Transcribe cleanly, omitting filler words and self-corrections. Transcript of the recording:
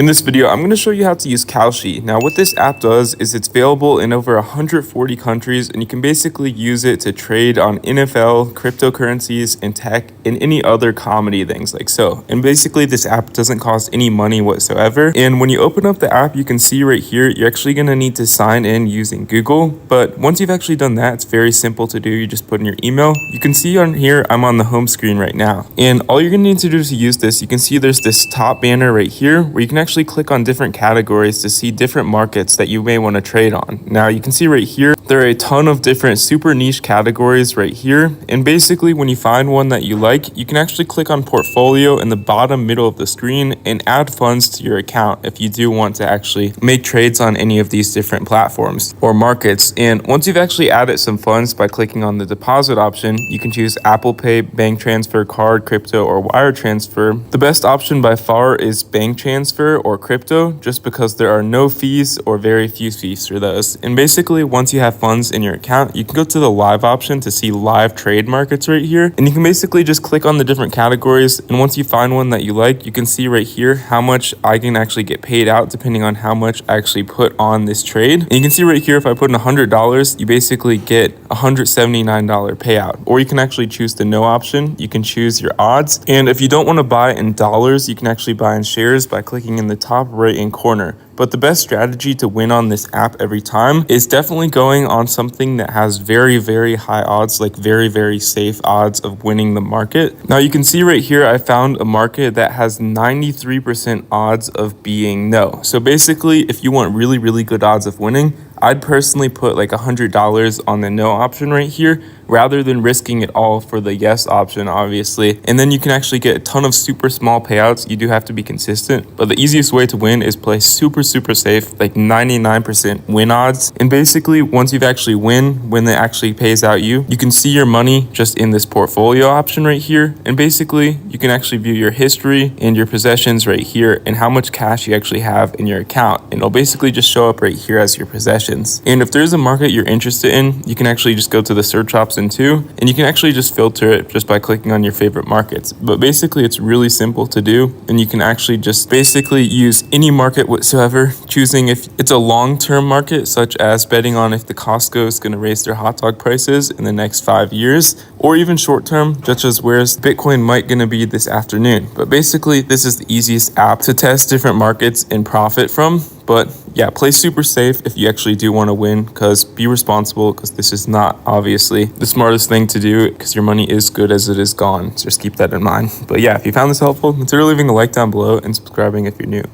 In this video, I'm going to show you how to use Kalshi. Now, what this app does is it's available in over 140 countries, and you can basically use it to trade on NFL, cryptocurrencies, and tech, and any other commodity things like so. And basically, this app doesn't cost any money whatsoever. And when you open up the app, you can see right here, you're actually going to need to sign in using Google. But once you've actually done that, it's very simple to do. You just put in your email. You can see on here, I'm on the home screen right now. And all you're going to need to do to use this, you can see there's this top banner right here where you can actually click on different categories to see different markets that you may want to trade on. Now you can see right here, there are a ton of different super niche categories right here. And basically when you find one that you like, you can actually click on portfolio in the bottom middle of the screen and add funds to your account if you do want to actually make trades on any of these different platforms or markets. And once you've actually added some funds by clicking on the deposit option, you can choose Apple Pay, bank transfer, card, crypto, or wire transfer. The best option by far is bank transfer or crypto, just because there are no fees or very few fees for those. And basically once you have funds in your account, you can go to the live option to see live trade markets right here, and you can basically just click on the different categories, and once you find one that you like, you can see right here how much I can actually get paid out depending on how much I actually put on this trade. And you can see right here, if I put in $100, you basically get $179 payout. Or you can actually choose the no option. You can choose your odds, and if you don't want to buy in dollars, you can actually buy in shares by clicking in the top right hand corner. But the best strategy to win on this app every time is definitely going on something that has very, very high odds, like very, very safe odds of winning the market. Now you can see right here, I found a market that has 93% odds of being no. So basically, if you want really, really good odds of winning, I'd personally put like $100 on the no option right here, rather than risking it all for the yes option, obviously. And then you can actually get a ton of super small payouts. You do have to be consistent, but the easiest way to win is play super safe, like 99% win odds. And basically once you've actually when it actually pays out you can see your money just in this portfolio option right here. And basically you can actually view your history and your possessions right here and how much cash you actually have in your account. And it'll basically just show up right here as your possessions. And if there's a market you're interested in, you can actually just go to the search option too, and you can actually just filter it just by clicking on your favorite markets. But basically it's really simple to do, and you can actually just basically use any market whatsoever, choosing if it's a long-term market, such as betting on if the Costco is going to raise their hot dog prices in the next 5 years, or even short-term, such as where's Bitcoin might going to be this afternoon. But basically this is the easiest app to test different markets and profit from. But yeah, play super safe if you actually do want to win, because be responsible, because this is not obviously the smartest thing to do, because your money is good as it is gone. So just keep that in mind. But yeah, if you found this helpful, consider leaving a like down below and subscribing if you're new.